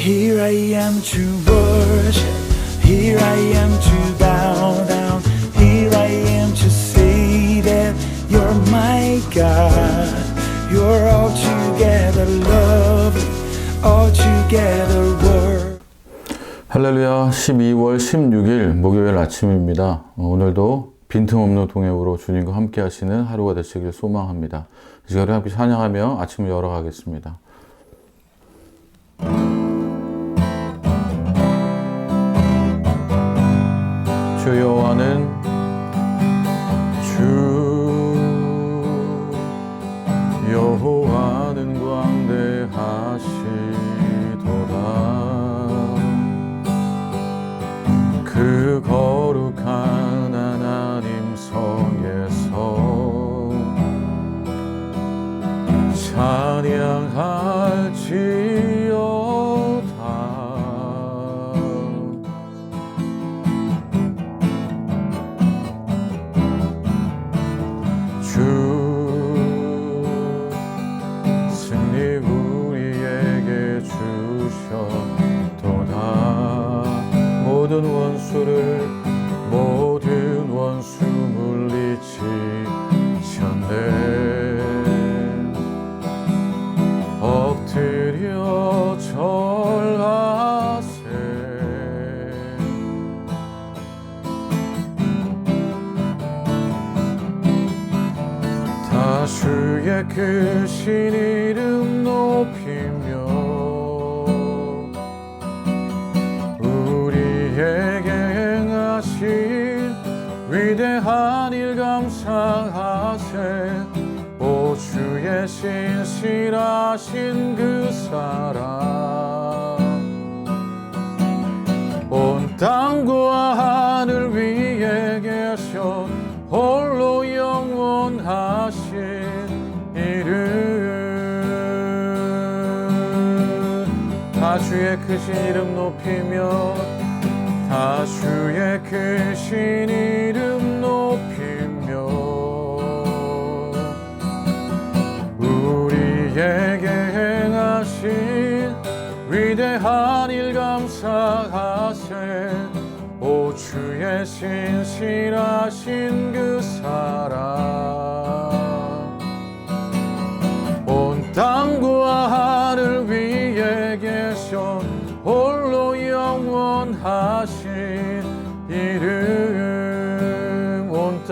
Here I am to worship, here I am to bow down, here I am to say that you're my God. You're altogether lovely, altogether worthy. 할렐루야. 12월 16일 목요일 아침입니다. 오늘도 빈틈없는 동행으로 주님과 함께 하시는 하루가 되시길 소망합니다. 이 시간에 함께 찬양하며 아침을 열어가겠습니다. 주 여호와는 광대하시도다. 그 거룩한 하나님 성에서 찬양할지어다. 승리 우리에게 주셨도다. 모든 원수 물리치셨네. 엎드려 절하세. 다주의 크신 이름 높이며 우리에게 행하신 위대한 일 감상하세. 오 주의 신실하신 그 사랑 온 땅과 하늘 위에 계셔 홀로 영원하신 이름. 다주의 크신 이름 높이며 다주의 크신 이름 높이며 우리에게 행하신 위대한 일 감사하세. 오 주의 신실하신 그 사랑 온 땅과 하늘 위에 계셔 홀로 영원하신 이름. 온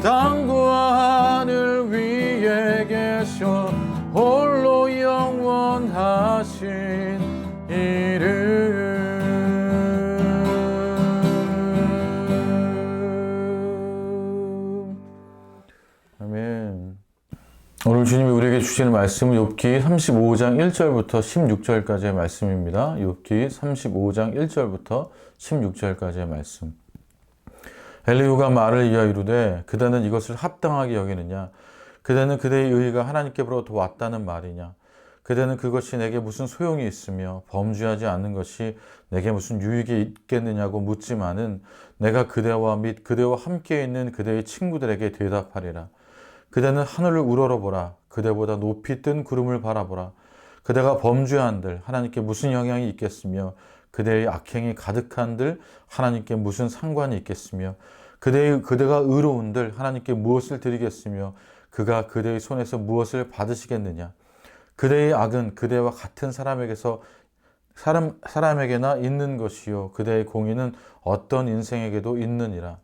땅과 하늘 위에 계셔 홀로 영원하신 이름. 아멘. 오늘 주님이 우리에게 주시는 말씀은 욥기 35장 1절부터 16절까지의 말씀입니다. 욥기 35장 1절부터 16절까지의 말씀. 엘리후가 말을 이어 이르되 그대는 이것을 합당하게 여기느냐? 그대는 그대의 의의가 하나님께로부터 왔다는 말이냐? 그대는 그것이 내게 무슨 소용이 있으며 범죄하지 않는 것이 내게 무슨 유익이 있겠느냐고 묻지만은 내가 그대와 및 그대와 함께 있는 그대의 친구들에게 대답하리라. 그대는 하늘을 우러러보라. 그대보다 높이 뜬 구름을 바라보라. 그대가 범죄한들 하나님께 무슨 영향이 있겠으며 그대의 악행이 가득한들 하나님께 무슨 상관이 있겠으며 그대가 의로운들 하나님께 무엇을 드리겠으며 그가 그대의 손에서 무엇을 받으시겠느냐. 그대의 악은 그대와 같은 사람에게나 있는 것이요 그대의 공의는 어떤 인생에게도 있느니라.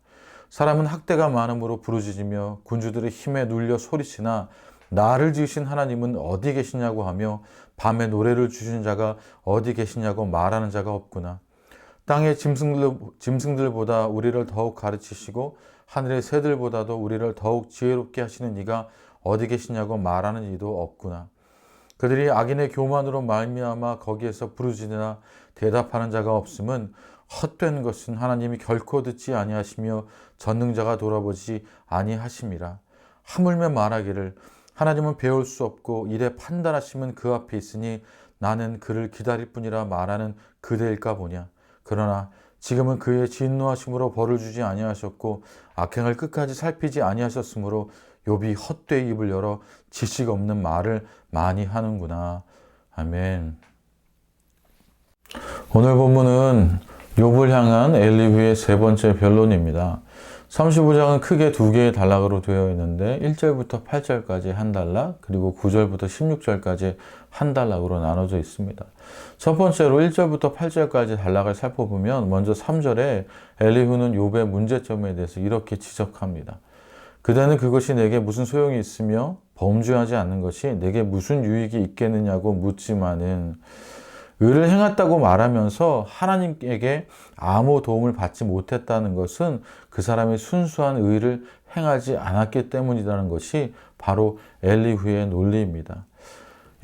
사람은 학대가 많음으로 부르짖으며 군주들의 힘에 눌려 소리치나 나를 지으신 하나님은 어디 계시냐고 하며 밤에 노래를 주신 자가 어디 계시냐고 말하는 자가 없구나. 땅의 짐승들보다 우리를 더욱 가르치시고 하늘의 새들보다도 우리를 더욱 지혜롭게 하시는 이가 어디 계시냐고 말하는 이도 없구나. 그들이 악인의 교만으로 말미암아 거기에서 부르짖으나 대답하는 자가 없음은 헛된 것은 하나님이 결코 듣지 아니하시며 전능자가 돌아보지 아니하심이라. 하물며 말하기를 하나님은 배울 수 없고 이래 판단하심은 그 앞에 있으니 나는 그를 기다릴 뿐이라 말하는 그대일까 보냐. 그러나 지금은 그의 진노하심으로 벌을 주지 아니하셨고 악행을 끝까지 살피지 아니하셨으므로 욥이 헛되이 입을 열어 지식 없는 말을 많이 하는구나. 아멘. 오늘 본문은 욥을 향한 엘리후의 세 번째 변론입니다. 35장은 크게 두 개의 단락으로 되어 있는데 1절부터 8절까지 한 단락, 그리고 9절부터 16절까지 한 단락으로 나눠져 있습니다. 첫 번째로 1절부터 8절까지 단락을 살펴보면 먼저 3절에 엘리후는 욥의 문제점에 대해서 이렇게 지적합니다. 그대는 그것이 내게 무슨 소용이 있으며 범죄하지 않는 것이 내게 무슨 유익이 있겠느냐고 묻지만은, 의를 행했다고 말하면서 하나님에게 아무 도움을 받지 못했다는 것은 그 사람이 순수한 의를 행하지 않았기 때문이라는 것이 바로 엘리후의 논리입니다.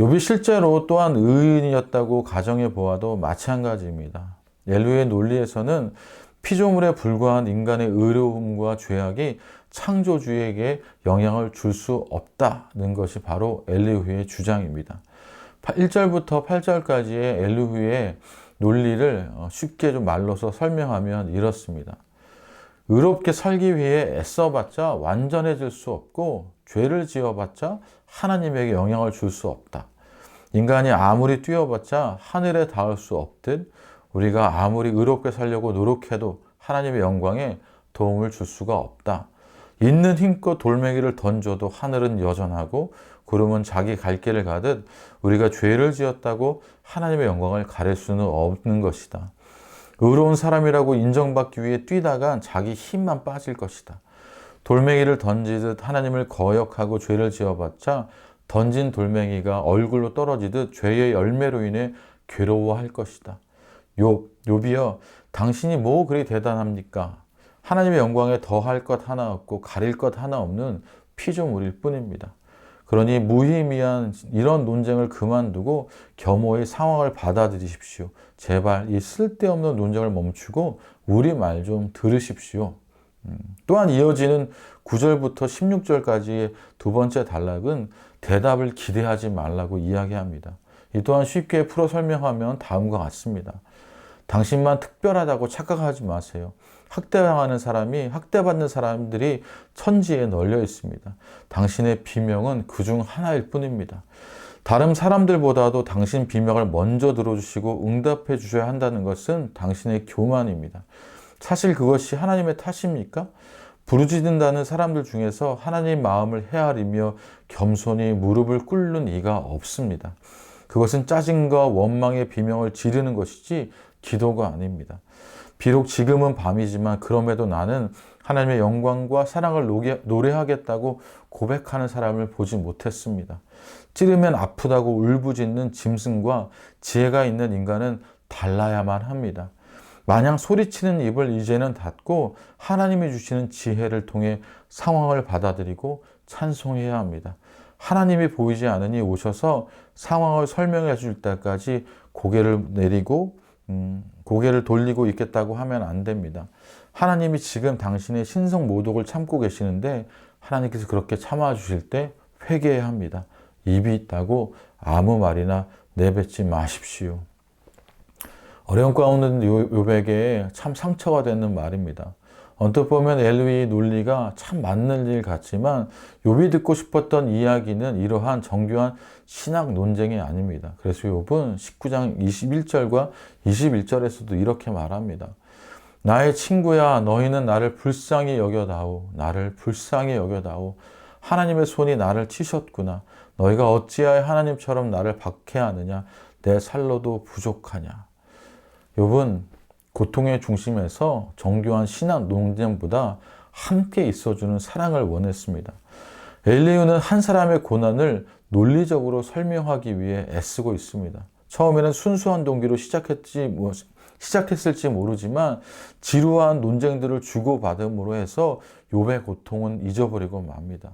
욥이 실제로 또한 의인이었다고 가정해 보아도 마찬가지입니다. 엘리후의 논리에서는 피조물에 불과한 인간의 의로움과 죄악이 창조주에게 영향을 줄 수 없다는 것이 바로 엘리후의 주장입니다. 1절부터 8절까지의 엘리후의 논리를 쉽게 좀 말로서 설명하면 이렇습니다. 의롭게 살기 위해 애써봤자 완전해질 수 없고, 죄를 지어봤자 하나님에게 영향을 줄 수 없다. 인간이 아무리 뛰어봤자 하늘에 닿을 수 없듯 우리가 아무리 의롭게 살려고 노력해도 하나님의 영광에 도움을 줄 수가 없다. 있는 힘껏 돌멩이를 던져도 하늘은 여전하고 구름은 자기 갈 길을 가듯 우리가 죄를 지었다고 하나님의 영광을 가릴 수는 없는 것이다. 의로운 사람이라고 인정받기 위해 뛰다간 자기 힘만 빠질 것이다. 돌멩이를 던지듯 하나님을 거역하고 죄를 지어봤자 던진 돌멩이가 얼굴로 떨어지듯 죄의 열매로 인해 괴로워할 것이다. 욥이여, 당신이 뭐 그리 대단합니까? 하나님의 영광에 더할 것 하나 없고 가릴 것 하나 없는 피조물일 뿐입니다. 그러니 무의미한 이런 논쟁을 그만두고 겸허히 상황을 받아들이십시오. 제발 이 쓸데없는 논쟁을 멈추고 우리 말 좀 들으십시오. 또한 이어지는 9절부터 16절까지의 두 번째 단락은 대답을 기대하지 말라고 이야기합니다. 이 또한 쉽게 풀어 설명하면 다음과 같습니다. 당신만 특별하다고 착각하지 마세요. 학대당하는 사람이, 학대받는 사람들이 천지에 널려 있습니다. 당신의 비명은 그중 하나일 뿐입니다. 다른 사람들보다도 당신 비명을 먼저 들어주시고 응답해 주셔야 한다는 것은 당신의 교만입니다. 사실 그것이 하나님의 탓입니까? 부르짖는다는 사람들 중에서 하나님 마음을 헤아리며 겸손히 무릎을 꿇는 이가 없습니다. 그것은 짜증과 원망의 비명을 지르는 것이지 기도가 아닙니다. 비록 지금은 밤이지만 그럼에도 나는 하나님의 영광과 사랑을 노래하겠다고 고백하는 사람을 보지 못했습니다. 찌르면 아프다고 울부짖는 짐승과 지혜가 있는 인간은 달라야만 합니다. 마냥 소리치는 입을 이제는 닫고 하나님이 주시는 지혜를 통해 상황을 받아들이고 찬송해야 합니다. 하나님이 보이지 않으니 오셔서 상황을 설명해 줄 때까지 고개를 돌리고 있겠다고 하면 안 됩니다. 하나님이 지금 당신의 신성 모독을 참고 계시는데 하나님께서 그렇게 참아 주실 때 회개해야 합니다. 입이 있다고 아무 말이나 내뱉지 마십시오. 어려운 가운데 욥에게 참 상처가 되는 말입니다. 언뜻 보면 엘리후의 논리가 참 맞는 일 같지만 욥이 듣고 싶었던 이야기는 이러한 정교한 신학 논쟁이 아닙니다. 그래서 욥은 19장 21절과 21절에서도 이렇게 말합니다. 나의 친구야, 너희는 나를 불쌍히 여겨다오. 나를 불쌍히 여겨다오. 하나님의 손이 나를 치셨구나. 너희가 어찌하여 하나님처럼 나를 박해하느냐. 내 살로도 부족하냐. 욥은 고통의 중심에서 정교한 신학 논쟁보다 함께 있어주는 사랑을 원했습니다. 엘리후는 한 사람의 고난을 논리적으로 설명하기 위해 애쓰고 있습니다. 처음에는 순수한 동기로 시작했을지 모르지만 지루한 논쟁들을 주고받음으로 해서 욥의 고통은 잊어버리고 맙니다.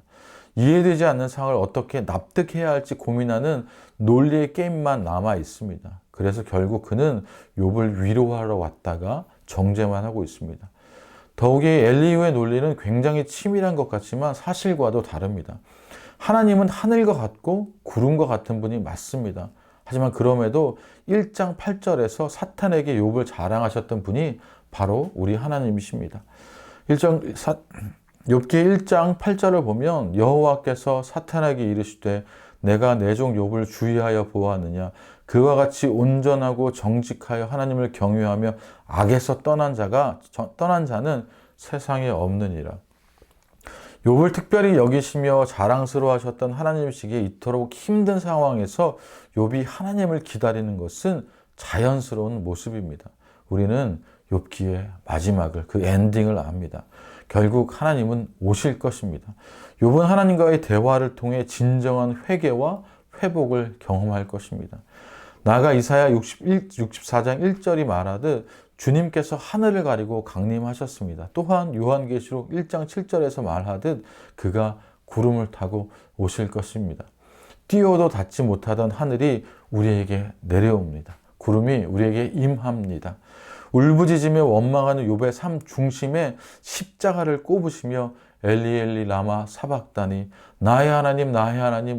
이해되지 않는 상황을 어떻게 납득해야 할지 고민하는 논리의 게임만 남아 있습니다. 그래서 결국 그는 욥을 위로하러 왔다가 정죄만 하고 있습니다. 더욱이 엘리후의 논리는 굉장히 치밀한 것 같지만 사실과도 다릅니다. 하나님은 하늘과 같고 구름과 같은 분이 맞습니다. 하지만 그럼에도 1장 8절에서 사탄에게 욥을 자랑하셨던 분이 바로 우리 하나님이십니다. 욥기 1장 8절을 보면 여호와께서 사탄에게 이르시되 내가 내 종 욥을 주의하여 보았느냐 그와 같이 온전하고 정직하여 하나님을 경외하며 악에서 떠난 자는 세상에 없느니라. 욥을 특별히 여기시며 자랑스러워하셨던 하나님이시기에 이토록 힘든 상황에서 욥이 하나님을 기다리는 것은 자연스러운 모습입니다. 우리는 욥기의 마지막을, 그 엔딩을 압니다. 결국 하나님은 오실 것입니다. 욥은 하나님과의 대화를 통해 진정한 회개와 회복을 경험할 것입니다. 나아가 이사야 64장 1절이 말하듯 주님께서 하늘을 가리고 강림하셨습니다. 또한 요한계시록 1장 7절에서 말하듯 그가 구름을 타고 오실 것입니다. 뛰어도 닿지 못하던 하늘이 우리에게 내려옵니다. 구름이 우리에게 임합니다. 울부짖으며 원망하는 욥의 삶 중심에 십자가를 꼽으시며 엘리 엘리 라마 사박다니 나의 하나님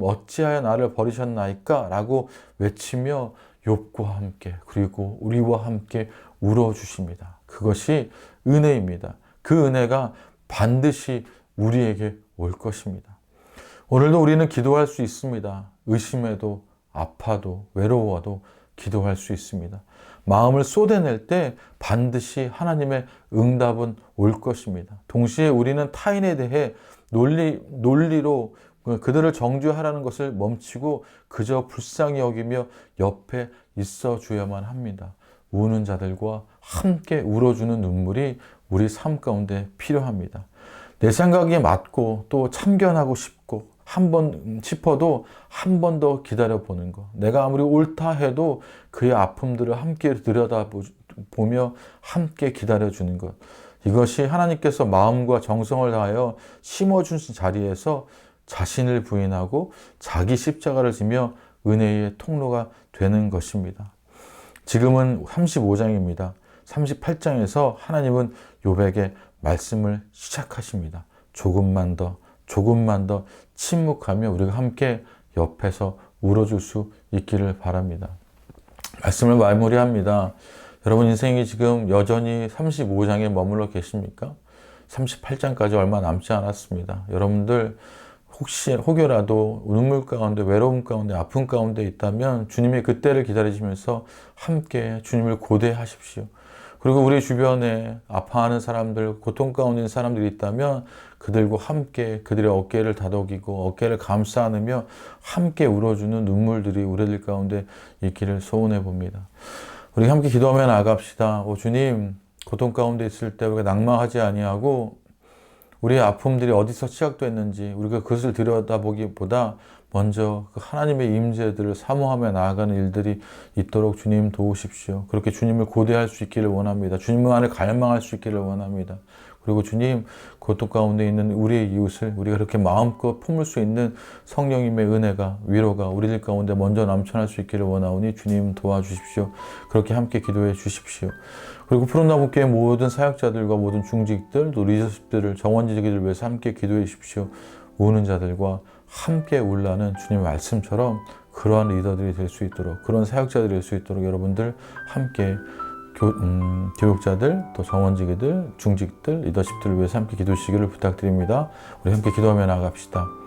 어찌하여 나를 버리셨나이까 라고 외치며 욥과 함께 그리고 우리와 함께 울어주십니다. 그것이 은혜입니다. 그 은혜가 반드시 우리에게 올 것입니다. 오늘도 우리는 기도할 수 있습니다. 의심해도 아파도 외로워도 기도할 수 있습니다. 마음을 쏟아낼 때 반드시 하나님의 응답은 올 것입니다. 동시에 우리는 타인에 대해 논리로 그들을 정죄하라는 것을 멈추고 그저 불쌍히 여기며 옆에 있어 줘야만 합니다. 우는 자들과 함께 울어주는 눈물이 우리 삶 가운데 필요합니다. 내 생각에 맞고 또 참견하고 싶고 싶어도 한 번 더 기다려보는 것. 내가 아무리 옳다 해도 그의 아픔들을 함께 들여다보며 함께 기다려주는 것. 이것이 하나님께서 마음과 정성을 다하여 심어주신 자리에서 자신을 부인하고 자기 십자가를 지며 은혜의 통로가 되는 것입니다. 지금은 35장입니다. 38장에서 하나님은 욥에게 말씀을 시작하십니다. 조금만 더 침묵하며 우리가 함께 옆에서 울어줄 수 있기를 바랍니다. 말씀을 마무리합니다. 여러분 인생이 지금 여전히 35장에 머물러 계십니까? 38장까지 얼마 남지 않았습니다. 여러분들 혹여라도 눈물 가운데, 외로움 가운데, 아픔 가운데 있다면 주님의 그때를 기다리시면서 함께 주님을 고대하십시오. 그리고 우리 주변에 아파하는 사람들, 고통 가운데 있는 사람들이 있다면 그들과 함께 그들의 어깨를 다독이고 어깨를 감싸 안으며 함께 울어주는 눈물들이 우리들 가운데 있기를 소원해 봅니다. 우리 함께 기도하며 나아갑시다. 주님, 고통 가운데 있을 때 우리가 낭망하지 아니하고 우리의 아픔들이 어디서 시작됐는지 우리가 그것을 들여다보기보다 먼저 그 하나님의 임재들을 사모하며 나아가는 일들이 있도록 주님 도우십시오. 그렇게 주님을 고대할 수 있기를 원합니다. 주님 안에 갈망할 수 있기를 원합니다. 그리고 주님, 고통 가운데 있는 우리의 이웃을 우리가 그렇게 마음껏 품을 수 있는 성령님의 은혜가, 위로가 우리들 가운데 먼저 넘쳐날 수 있기를 원하오니 주님 도와주십시오. 그렇게 함께 기도해 주십시오. 그리고 푸른나무교회 모든 사역자들과 모든 중직들, 또 리더십들을, 정원지기들을 위해서 함께 기도해 주십시오. 우는 자들과 함께 울라는 주님의 말씀처럼 그러한 리더들이 될 수 있도록, 그런 사역자들이 될 수 있도록 여러분들 함께 교육자들, 또 정원지기들, 중직들, 리더십들을 위해서 함께 기도하시기를 부탁드립니다. 우리 함께 기도하며 나아갑시다.